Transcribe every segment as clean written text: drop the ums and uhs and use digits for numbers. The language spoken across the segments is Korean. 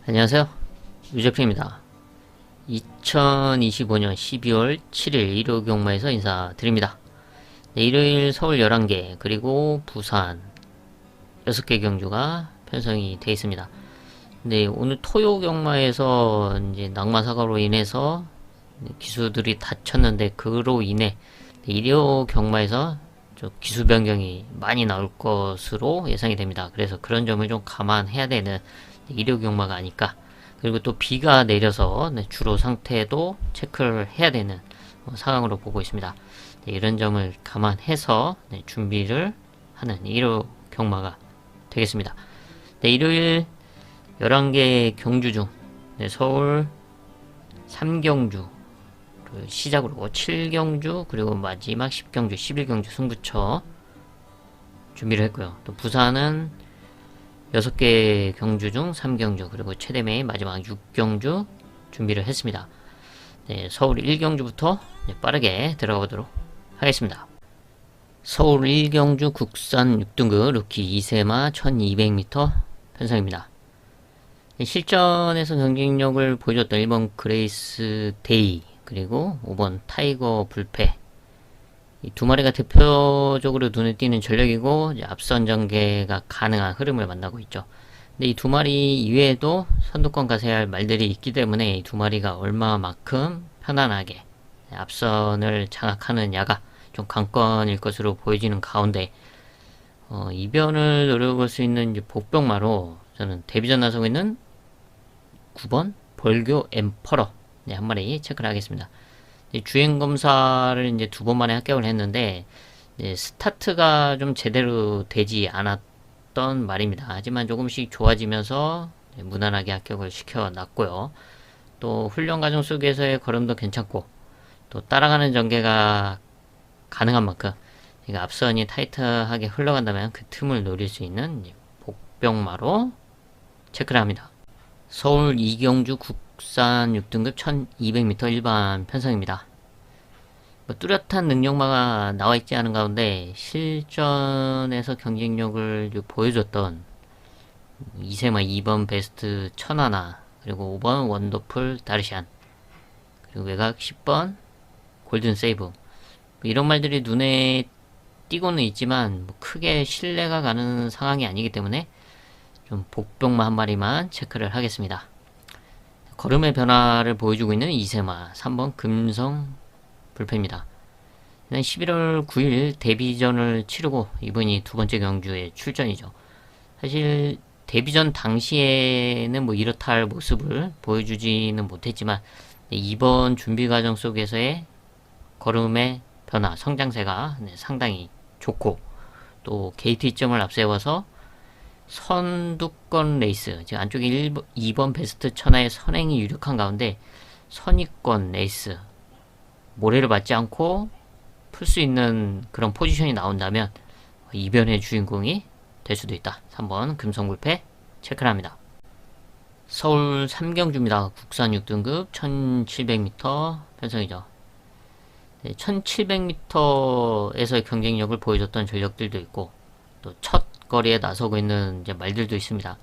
안녕하세요. 유재표입니다. 2025년 12월 7일 일요 경마에서 인사드립니다. 네, 일요일 서울 11개 그리고 부산 6개 경주가 편성이 되어 있습니다. 네, 오늘 토요 경마에서 이제 낙마 사고로 인해서 기수들이 다쳤는데 그로 인해 일요 경마에서 좀 기수 변경이 많이 나올 것으로 예상이 됩니다. 그래서 그런 점을 좀 감안해야 되는 일요 경마가 아닐까. 그리고 또 비가 내려서 주로 상태도 체크를 해야 되는 상황으로 보고 있습니다. 이런 점을 감안해서 준비를 하는 일요 경마가 되겠습니다. 일요일 11개 경주 중 서울 3경주 시작으로 7경주 그리고 마지막 10경주 11경주 승부처 준비를 했고요. 또 부산은 6개 경주 중 3경주 그리고 최대매의 마지막 6경주 준비를 했습니다. 서울 1경주부터 빠르게 들어가 보도록 하겠습니다. 서울 1경주 국산 6등급 루키 2세마 1200m 편성입니다. 실전에서 경쟁력을 보여줬던 1번 그레이스 데이 그리고 5번 타이거 불패 이 두 마리가 대표적으로 눈에 띄는 전력이고 앞선 전개가 가능한 흐름을 만나고 있죠. 근데 이 두 마리 이외에도 선두권 가세야 할 말들이 있기 때문에 이 두 마리가 얼마만큼 편안하게 앞선을 장악하는 야가 좀 관건일 것으로 보여지는 가운데 이변을 노려볼 수 있는 이제 복병마로 저는 데뷔전 나서고 있는 9번 벌교 엠퍼러 한 마리 체크를 하겠습니다. 주행 검사를 이제 2번 만에 합격을 했는데 스타트가 좀 제대로 되지 않았던 말입니다. 하지만 조금씩 좋아지면서 무난하게 합격을 시켜놨고요. 또 훈련 과정 속에서의 걸음도 괜찮고 또 따라가는 전개가 가능한 만큼 앞선이 타이트하게 흘러간다면 그 틈을 노릴 수 있는 복병마로 체크를 합니다. 서울 이경주 국산 6등급 1200m 일반 편성입니다. 뚜렷한 능력마가 나와있지 않은 가운데 실전에서 경쟁력을 보여줬던 2세마 2번 베스트 천하나 그리고 5번 원더풀 다르샨 그리고 외곽 10번 골든 세이브 이런 말들이 눈에 띄고는 있지만 크게 신뢰가 가는 상황이 아니기 때문에 좀 복병마 한 마리만 체크를 하겠습니다. 걸음의 변화를 보여주고 있는 2세마 3번 금성 불패입니다. 11월 9일 데뷔전을 치르고 이번이 두 번째 경주에 출전이죠. 사실 데뷔전 당시에는 이렇다 할 모습을 보여주지는 못했지만 이번 준비 과정 속에서의 걸음의 변화, 성장세가 상당히 좋고 또 게이트 점을 앞세워서 선두권 레이스, 즉 안쪽에 2번 베스트 천하의 선행이 유력한 가운데 선위권 레이스 모래를 맞지 않고 풀 수 있는 그런 포지션이 나온다면 이변의 주인공이 될 수도 있다. 3번 금성불패 체크를 합니다. 서울 3경주입니다. 국산 6등급 1700m 편성이죠. 1700m에서의 경쟁력을 보여줬던 전력들도 있고 또 첫 거리에 나서고 있는 이제 말들도 있습니다.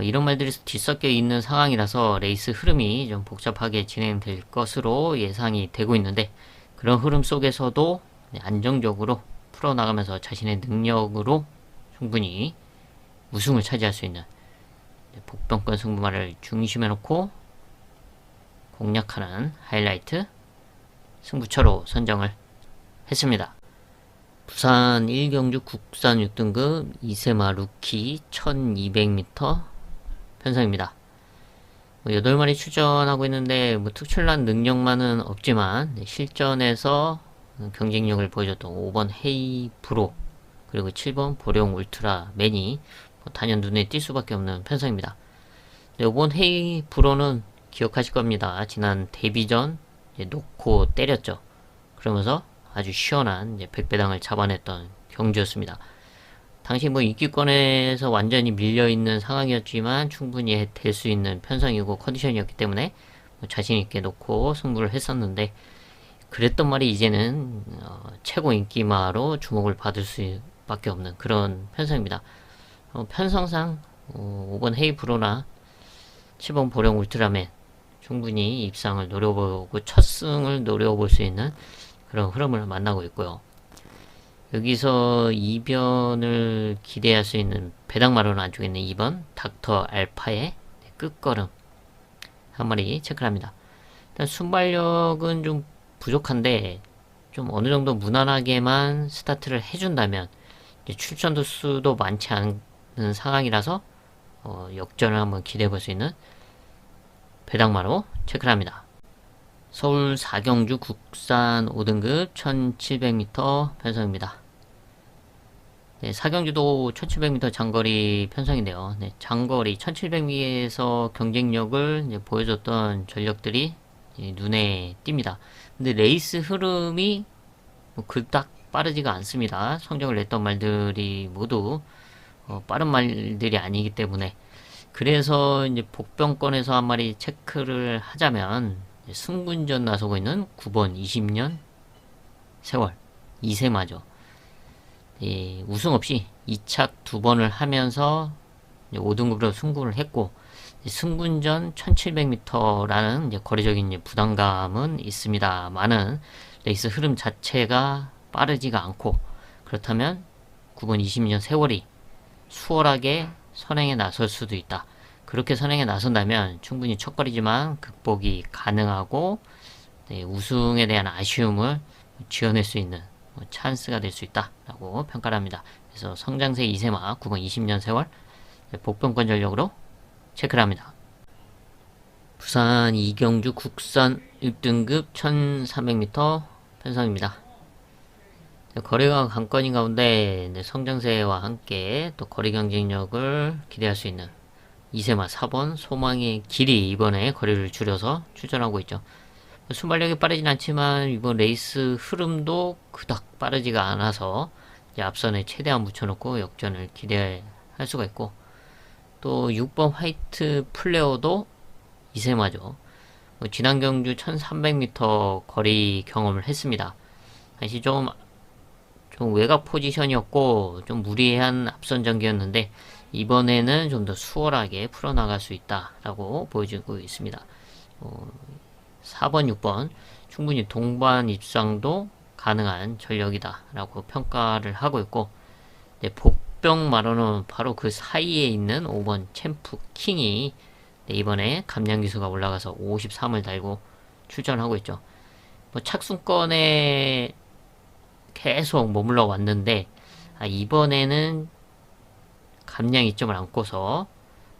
이런 말들이 뒤섞여 있는 상황이라서 레이스 흐름이 좀 복잡하게 진행될 것으로 예상이 되고 있는데 그런 흐름 속에서도 안정적으로 풀어나가면서 자신의 능력으로 충분히 우승을 차지할 수 있는 복병권 승부마를 중심에 놓고 공략하는 하이라이트 승부처로 선정을 했습니다. 부산 1경주 국산 6등급 2세마 루키 1200m 편성입니다. 8마리 출전하고 있는데 특출난 능력만은 없지만 실전에서 경쟁력을 보여줬던 5번 헤이 브로 그리고 7번 보령 울트라 맨이 단연 눈에 띌 수밖에 없는 편성입니다. 5번 헤이 브로는 기억하실 겁니다. 지난 데뷔전 놓고 때렸죠. 그러면서 아주 시원한 백배당을 잡아냈던 경주였습니다. 당시 인기권에서 완전히 밀려있는 상황이었지만 충분히 될 수 있는 편성이고 컨디션이었기 때문에 자신있게 놓고 승부를 했었는데 그랬던 말이 이제는 최고 인기마로 주목을 받을 수밖에 없는 그런 편성입니다. 편성상 5번 헤이 브로나 7번 보령 울트라맨 충분히 입상을 노려보고 첫 승을 노려볼 수 있는 그런 흐름을 만나고 있고요. 여기서 2변을 기대할 수 있는 배당마론 안쪽에 있는 2번 닥터 알파의 끝걸음 한 마리 체크를 합니다. 일단 순발력은 좀 부족한데 좀 어느 정도 무난하게만 스타트를 해준다면 출전도 수도 많지 않은 상황이라서 역전을 한번 기대해 볼 수 있는 배당마로 체크를 합니다. 서울 4경주 국산 5등급 1700m 편성입니다. 네, 4경주도 1700m 장거리 편성인데요. 네, 장거리 1700m에서 경쟁력을 이제 보여줬던 전력들이 눈에 띕니다. 근데 레이스 흐름이 그닥 빠르지가 않습니다. 성적을 냈던 말들이 모두 빠른 말들이 아니기 때문에 그래서 이제 복병권에서 한 마리 체크를 하자면 승군전 나서고 있는 9번 20년 세월 2세마죠. 우승 없이 2착 2번을 하면서 5등급으로 승부를 했고 승군전 1700m라는 거리적인 부담감은 있습니다만은 레이스 흐름 자체가 빠르지가 않고 그렇다면 9번 20년 세월이 수월하게 선행에 나설 수도 있다. 그렇게 선행에 나선다면 충분히 첫걸이지만 극복이 가능하고 우승에 대한 아쉬움을 지어낼 수 있는 찬스가 될 수 있다라고 평가를 합니다. 그래서 성장세 2세마 9번 20년 세월 복병권 전력으로 체크를 합니다. 부산 이경주 국산 1등급 1300m 편성입니다. 거리가 관건인 가운데 성장세와 함께 또 거리 경쟁력을 기대할 수 있는 2세마 4번 소망의 길이 이번에 거리를 줄여서 출전하고 있죠. 순발력이 빠르진 않지만 이번 레이스 흐름도 그닥 빠르지가 않아서 앞선에 최대한 묻혀놓고 역전을 기대할 수가 있고 또 6번 화이트 플레어도 2세마죠. 지난 경주 1300m 거리 경험을 했습니다. 다시 좀 외곽 포지션이었고 좀 무리한 앞선 전기였는데 이번에는 좀 더 수월하게 풀어나갈 수 있다라고 보여주고 있습니다. 4번, 6번 충분히 동반 입상도 가능한 전력이다 라고 평가를 하고 있고 복병 마로는 바로 그 사이에 있는 5번 챔프 킹이 이번에 감량기수가 올라가서 53을 달고 출전하고 있죠. 착순권에 계속 머물러 왔는데 이번에는 감량 이점을 안고서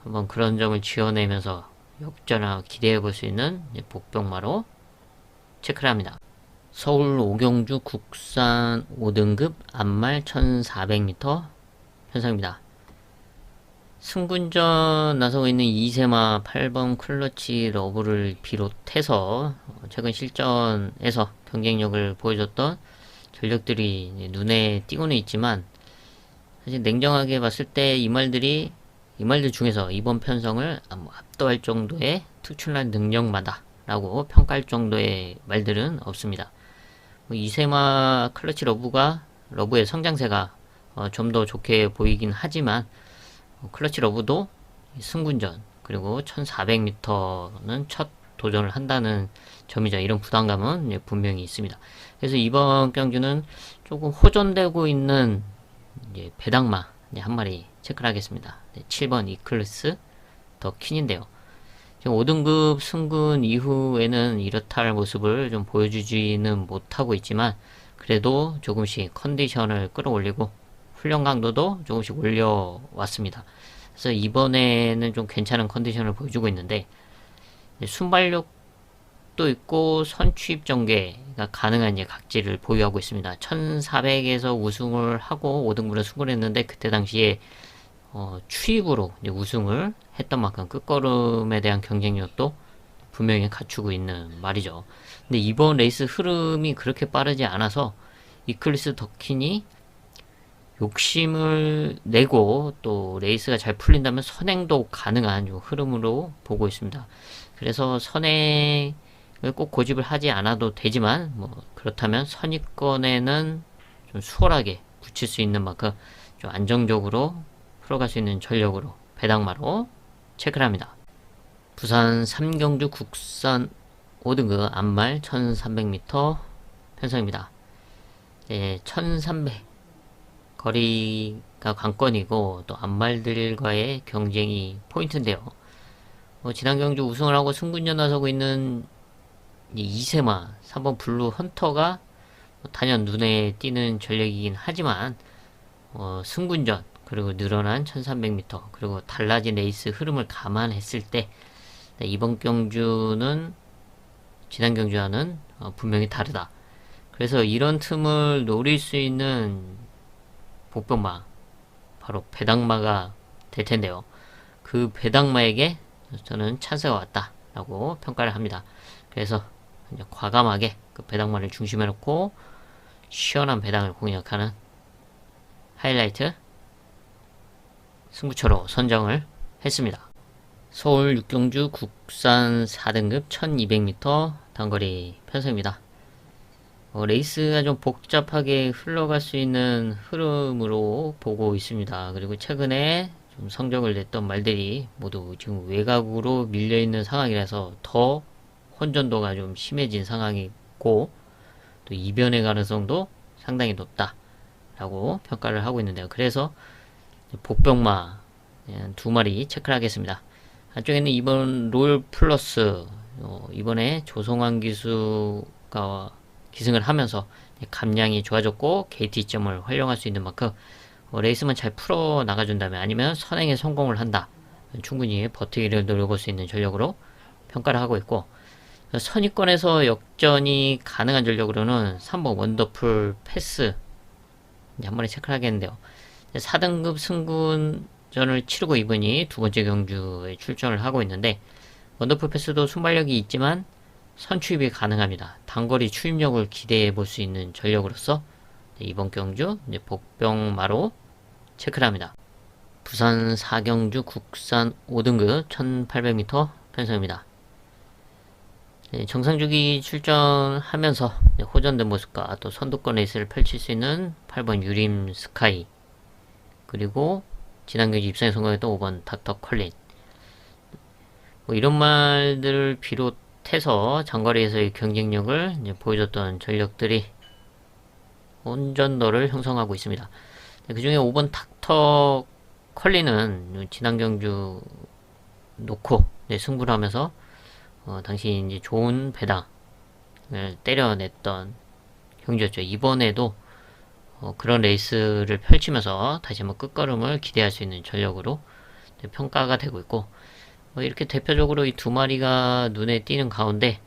한번 그런 점을 지어내면서 역전을 기대해 볼 수 있는 복병마로 체크를 합니다. 서울 오경주 국산 5등급 안말 1400m 편성입니다. 승군전 나서고 있는 2세마 8번 클러치 러브를 비롯해서 최근 실전에서 경쟁력을 보여줬던 전력들이 눈에 띄고는 있지만 사실 냉정하게 봤을 때 이 말들 중에서 이번 편성을 압도할 정도의 특출난 능력마다 라고 평가할 정도의 말들은 없습니다. 2세마 클러치 러브의 성장세가 좀 더 좋게 보이긴 하지만 클러치 러브도 승군전 그리고 1400m는 첫 도전을 한다는 점이죠. 이런 부담감은 분명히 있습니다. 그래서 이번 경주는 조금 호전되고 있는 배당마 한 마리 체크를 하겠습니다. 7번 이클리스 더 퀸인데요. 지금 5등급 승군 이후에는 이렇다 할 모습을 좀 보여주지는 못하고 있지만 그래도 조금씩 컨디션을 끌어올리고 훈련 강도도 조금씩 올려왔습니다. 그래서 이번에는 좀 괜찮은 컨디션을 보여주고 있는데 순발력도 있고 선취입 전개가 가능한 각지를 보유하고 있습니다. 1400에서 우승을 하고 5등분을 수군했는데 그때 당시에 추입으로 우승을 했던 만큼 끝걸음에 대한 경쟁력도 분명히 갖추고 있는 말이죠. 근데 이번 레이스 흐름이 그렇게 빠르지 않아서 이클리스 더킨이 욕심을 내고 또 레이스가 잘 풀린다면 선행도 가능한 흐름으로 보고 있습니다. 그래서 선행을 꼭 고집을 하지 않아도 되지만 그렇다면 선입권에는 좀 수월하게 붙일 수 있는 만큼 좀 안정적으로 풀어갈 수 있는 전력으로 배당마로 체크를 합니다. 부산 삼경주 국산 5등급 암말 1300m 편성입니다. 1300 거리가 관건이고 또 암말들과의 경쟁이 포인트인데요. 지난 경주 우승을 하고 승군전 나서고 있는 이세마 3번 블루 헌터가 단연 눈에 띄는 전력이긴 하지만 승군전 그리고 늘어난 1300m 그리고 달라진 레이스 흐름을 감안했을 때 이번 경주는 지난 경주와는 분명히 다르다. 그래서 이런 틈을 노릴 수 있는 복병마 바로 배당마가 될 텐데요. 그 배당마에게 저는 찬스가 왔다 라고 평가를 합니다. 그래서 과감하게 그 배당마를 중심에 놓고 시원한 배당을 공략하는 하이라이트 승부처로 선정을 했습니다. 서울 육경주 국산 4등급 1200m 단거리 편성입니다. 레이스가 좀 복잡하게 흘러갈 수 있는 흐름으로 보고 있습니다. 그리고 최근에 좀 성적을 냈던 말들이 모두 지금 외곽으로 밀려있는 상황이라서 더 혼전도가 좀 심해진 상황이고 또 이변의 가능성도 상당히 높다 라고 평가를 하고 있는데요. 그래서 복병마 두 마리 체크를 하겠습니다. 한쪽에는 이번 롤 플러스 이번에 조성환 기수가 기승을 하면서 감량이 좋아졌고 KT점을 활용할 수 있는 만큼 레이스만 잘 풀어 나가준다면 아니면 선행에 성공을 한다 충분히 버티기를 노려볼 수 있는 전력으로 평가를 하고 있고 선위권에서 역전이 가능한 전력으로는 3번 원더풀 패스 한 번에 체크를 하겠는데요. 4등급 승군전을 치르고 이분이 두 번째 경주에 출전을 하고 있는데 원더풀 패스도 순발력이 있지만 선취입이 가능합니다. 단거리 추임력을 기대해 볼 수 있는 전력으로서 이번 경주 복병마로 체크를 합니다. 부산 4경주 국산 5등급 1800m 편성입니다. 정상주기 출전하면서 호전된 모습과 또 선두권 레이스를 펼칠 수 있는 8번 유림 스카이 그리고 지난 경주 입상에 성공했던 5번 닥터 컬린 이런 말들을 비롯해서 장거리에서의 경쟁력을 보여줬던 전력들이 온전도를 형성하고 있습니다. 그 중에 5번 닥터 컬린은 지난 경주 놓고 승부를 하면서 당시 이제 좋은 배당을 때려냈던 경주였죠. 이번에도 그런 레이스를 펼치면서 다시 한번 끝걸음을 기대할 수 있는 전력으로 평가가 되고 있고 이렇게 대표적으로 이 두 마리가 눈에 띄는 가운데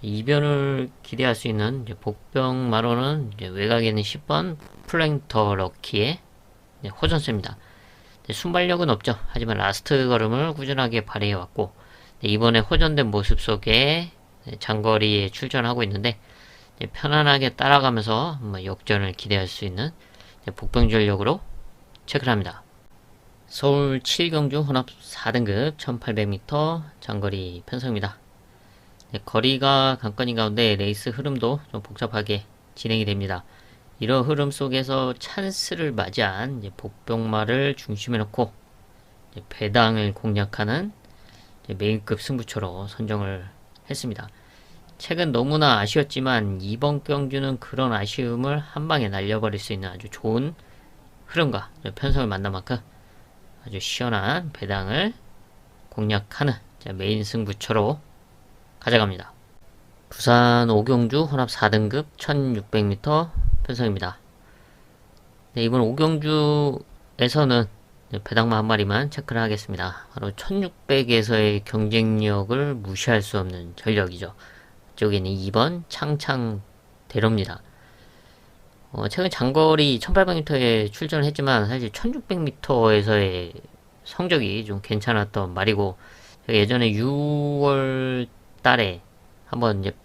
이변을 기대할 수 있는 복병마로는 외곽에 있는 10번 플랭터 럭키의 호전세입니다. 순발력은 없죠. 하지만 라스트 걸음을 꾸준하게 발휘해왔고 이번에 호전된 모습 속에 장거리에 출전하고 있는데 편안하게 따라가면서 역전을 기대할 수 있는 복병 전력으로 체크를 합니다. 서울 7경주 혼합 4등급 1800m 장거리 편성입니다. 거리가 관건인 가운데 레이스 흐름도 좀 복잡하게 진행이 됩니다. 이런 흐름 속에서 찬스를 맞이한 복병마를 중심에 놓고 배당을 공략하는 메인급 승부처로 선정을 했습니다. 최근 너무나 아쉬웠지만 이번 경주는 그런 아쉬움을 한방에 날려버릴 수 있는 아주 좋은 흐름과 편성을 만난 만큼 아주 시원한 배당을 공략하는 메인 승부처로 가져갑니다. 부산 5경주 혼합 4등급 1600m 편성입니다. 이번 5경주에서는 배당마 한 마리만 체크를 하겠습니다. 바로 1600에서의 경쟁력을 무시할 수 없는 전력이죠. 이쪽에는 2번 창창대로입니다. 최근 장거리 1800m에 출전을 했지만 사실 1600m에서의 성적이 좀 괜찮았던 말이고 제가 예전에 6월 달에 한번 이제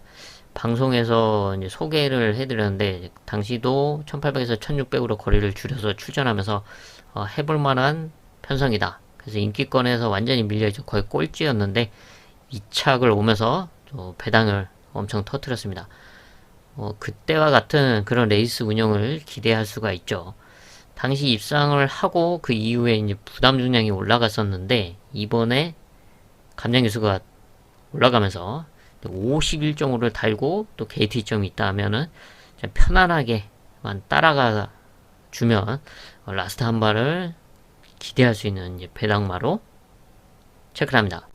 방송에서 이제 소개를 해드렸는데 당시도 1800에서 1600으로 거리를 줄여서 출전하면서 해볼 만한 편성이다. 그래서 인기권에서 완전히 밀려있죠. 거의 꼴찌였는데 2착을 오면서 배당을 엄청 터뜨렸습니다. 그때와 같은 그런 레이스 운영을 기대할 수가 있죠. 당시 입상을 하고 그 이후에 이제 부담 중량이 올라갔었는데 이번에 감량 기수가 올라가면서 51.5를 달고 또 KT점이 있다 하면은 편안하게만 따라가 주면 라스트 한 발을 기대할 수 있는 이제 배당마로 체크를 합니다.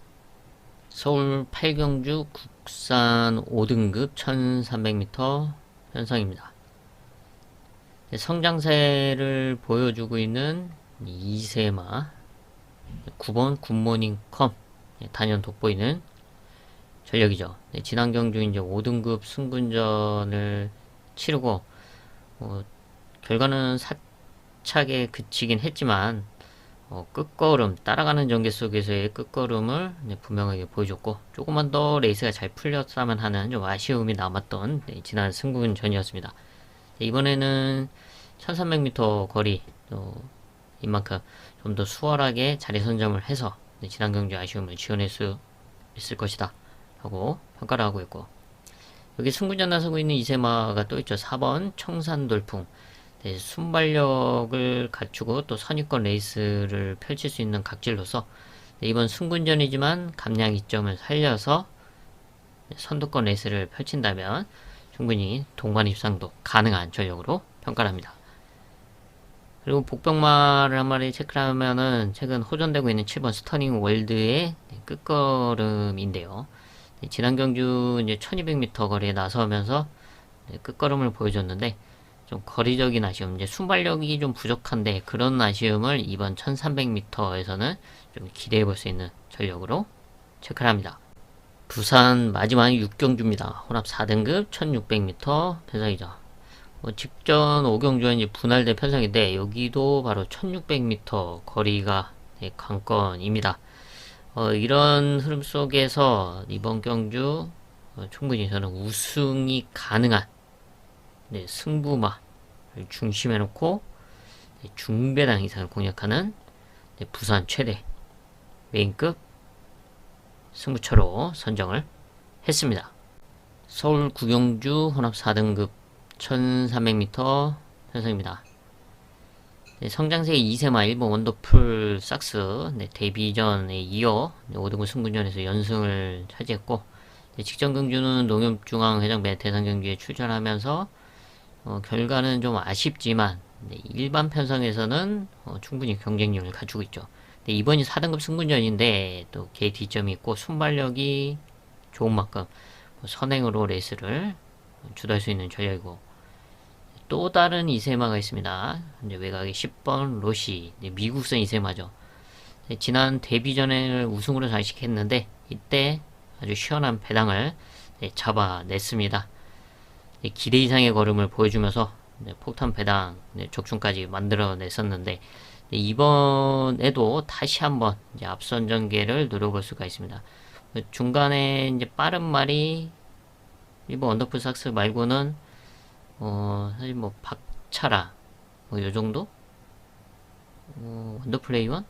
서울 8경주 국산 5등급 1300m 편성입니다. 성장세를 보여주고 있는 이세마 9번 굿모닝컴 단연 돋보이는 전력이죠. 지난 경주 이제 5등급 승분전을 치르고 결과는 사착에 그치긴 했지만 끝걸음 따라가는 전개 속에서의 끝걸음을 분명하게 보여줬고 조금만 더 레이스가 잘 풀렸다면 하는 좀 아쉬움이 남았던 지난 승분전이었습니다. 이번에는 1300m 거리 이만큼 좀 더 수월하게 자리 선점을 해서 지난 경주 아쉬움을 지원할 수 있을 것이다 하고 평가를 하고 있고, 여기 승분전 나서고 있는 이세마가 또 있죠. 4번 청산돌풍. 순발력을 갖추고 또 선입권 레이스를 펼칠 수 있는 각질로서 이번 승분전이지만 감량 이점을 살려서 선두권 레이스를 펼친다면 충분히 동반 입상도 가능한 전력으로 평가를 합니다. 그리고 복병마를 한 마리 체크를 하면은 최근 호전되고 있는 7번 스터닝 월드의 끝걸음인데요. 지난 경주 이제 1200m 거리에 나서면서 끝걸음을 보여줬는데 좀 거리적인 아쉬움, 이제 순발력이 좀 부족한데 그런 아쉬움을 이번 1300m에서는 좀 기대해 볼 수 있는 전력으로 체크를 합니다. 부산 마지막 6경주입니다. 혼합 4등급 1600m 편성이죠. 직전 5경주는 이제 분할된 편성인데 여기도 바로 1600m 거리가 관건입니다. 이런 흐름 속에서 이번 경주 충분히 저는 우승이 가능한 승부마를 중심에 놓고 중배당 이상을 공략하는 부산 최대 메인급 승부처로 선정을 했습니다. 서울 구경주 혼합 4등급 1300m 편성입니다. 성장세 2세마 1번 원더풀 삭스 데뷔전에 이어 5등급 승분전에서 연승을 차지했고, 직전 경주는 농협중앙회장배 대상 경기에 출전하면서 결과는 좀 아쉽지만 일반 편성에서는 충분히 경쟁력을 갖추고 있죠. 이번이 4등급 승분전인데 또 KT점이 있고 순발력이 좋은 만큼 선행으로 레이스를 주도할 수 있는 전략이고, 또 다른 이세마가 있습니다. 이제 외곽에 10번 로시, 미국산 이세마죠. 지난 데뷔전을 우승으로 장식했는데 이때 아주 시원한 배당을 잡아냈습니다. 기대 이상의 걸음을 보여주면서 폭탄 배당 적중까지 만들어냈었는데 이번에도 다시 한번 앞선 전개를 노려볼 수가 있습니다. 중간에 이제 빠른 말이 일본 원더풀 삭스 말고는 사실 뭐 박차라 요정도 원더풀 A1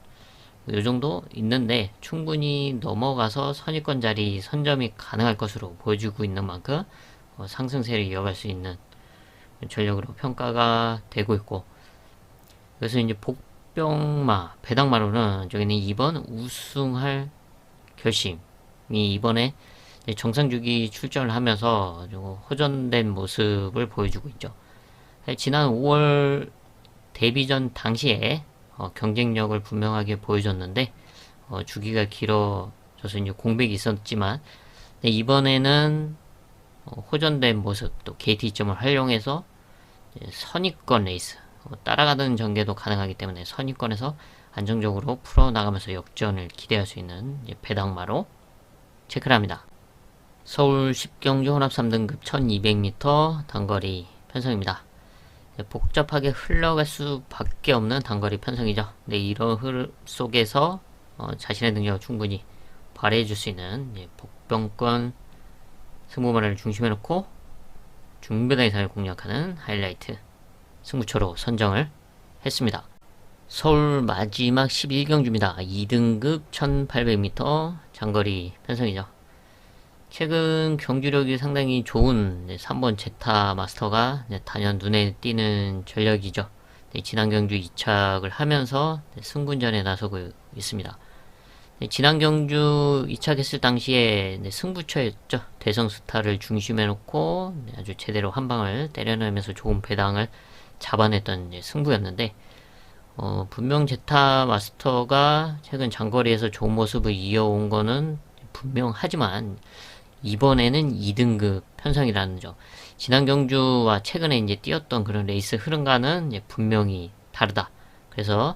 요정도 있는데 충분히 넘어가서 선입권 자리 선점이 가능할 것으로 보여주고 있는 만큼 상승세를 이어갈 수 있는 전력으로 평가가 되고 있고, 그래서 이제 복병마 배당마로는 저기는 이번 우승할 결심이 이번에 정상주기 출전을 하면서 호전된 모습을 보여주고 있죠. 지난 5월 데뷔전 당시에 경쟁력을 분명하게 보여줬는데 주기가 길어져서 이제 공백이 있었지만 이번에는 호전된 모습 또 KT점을 활용해서 선입권 레이스 따라가는 전개도 가능하기 때문에 선입권에서 안정적으로 풀어나가면서 역전을 기대할 수 있는 배당마로 체크를 합니다. 서울 10경주 혼합 3등급 1200m 단거리 편성입니다. 복잡하게 흘러갈 수밖에 없는 단거리 편성이죠. 이런 흐름 속에서 자신의 능력을 충분히 발휘해줄 수 있는 복병권 승부마를 중심에 놓고 중배당 이상을 공략하는 하이라이트 승부처로 선정을 했습니다. 서울 마지막 11경주입니다. 2등급 1800m 장거리 편성이죠. 최근 경주력이 상당히 좋은 3번 제타 마스터가 단연 눈에 띄는 전력이죠. 지난 경주 2착을 하면서 승분전에 나서고 있습니다. 지난 경주 2차 개슬 당시에 승부처였죠. 대성스타를 중심에 놓고 아주 제대로 한 방을 때려내면서 좋은 배당을 잡아냈던 승부였는데, 분명 제타 마스터가 최근 장거리에서 좋은 모습을 이어온 거는 분명하지만 이번에는 2등급 편성이라는 점. 지난 경주와 최근에 이제 뛰었던 그런 레이스 흐름과는 이제 분명히 다르다. 그래서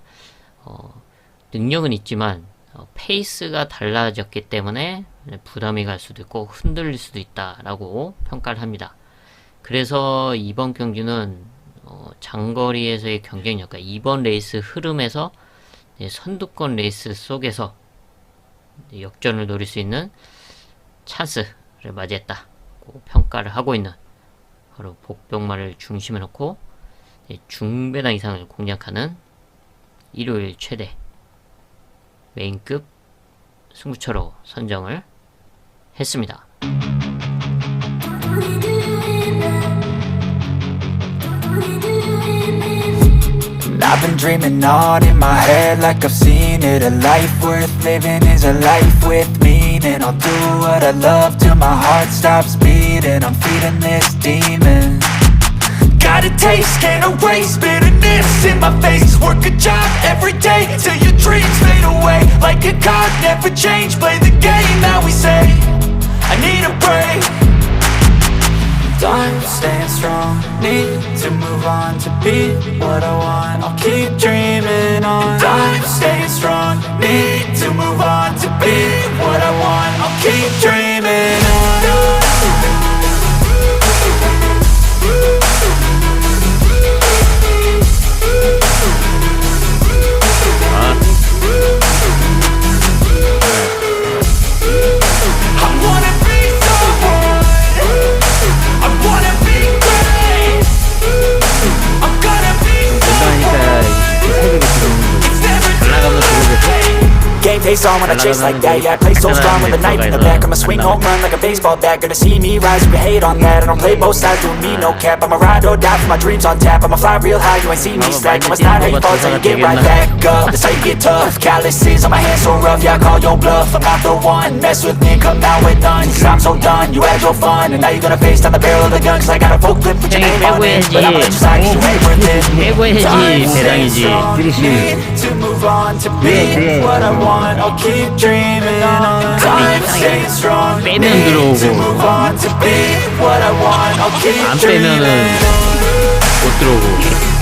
능력은 있지만 페이스가 달라졌기 때문에 부담이 갈 수도 있고 흔들릴 수도 있다라고 평가를 합니다. 그래서 이번 경주는 장거리에서의 경쟁력과 이번 레이스 흐름에서 선두권 레이스 속에서 역전을 노릴 수 있는 찬스를 맞이했다고 평가를 하고 있는 바로 복병마를 중심에 놓고 중배당 이상을 공략하는 일요일 최대 메인급 승부처로 선정을 했습니다. I've been dreaming on in my head like I've seen it. A life worth living is a life with meaning. I'll do what I love till my heart stops beating. I'm feeding this demon. Got a taste, can't erase bitterness in my face. Work a job every day till your dreams fade away. Like a card, never change, play the game that we say. I need a break. Done staying strong, need to move on to be what I want. I'll keep dreaming on. Done staying strong, need to move on to be what I want. I'll keep dreaming on. Game face on when I chase like that. Yeah, I play so strong with a knife in the back. I'ma swing home run like a baseball bat. Gonna see me rise if you hate on that. I don't play both sides, doing me no cap. I'ma ride or die for my dreams on tap. I'ma fly real high, you ain't see me slack. I'ma start how you fall, so you get right back up. That's how you get tough. Calluses on my hands so rough, yeah, I call your bluff. I'm not the one, mess with me and come down with none. Cause I'm so done, you had your fun. And now you're gonna face down the barrel of the gun. Cause I got a full clip with your name on it. But I'ma let you slide, cause you ain't worth it. 해고해야지 배당이지. To move on to be what I want. I'll keep dreaming on. Time staying strong. 빼면 들어오고 To move on to be what I want. I'll keep 안 dreaming 빼면은 on. 못 들어오고.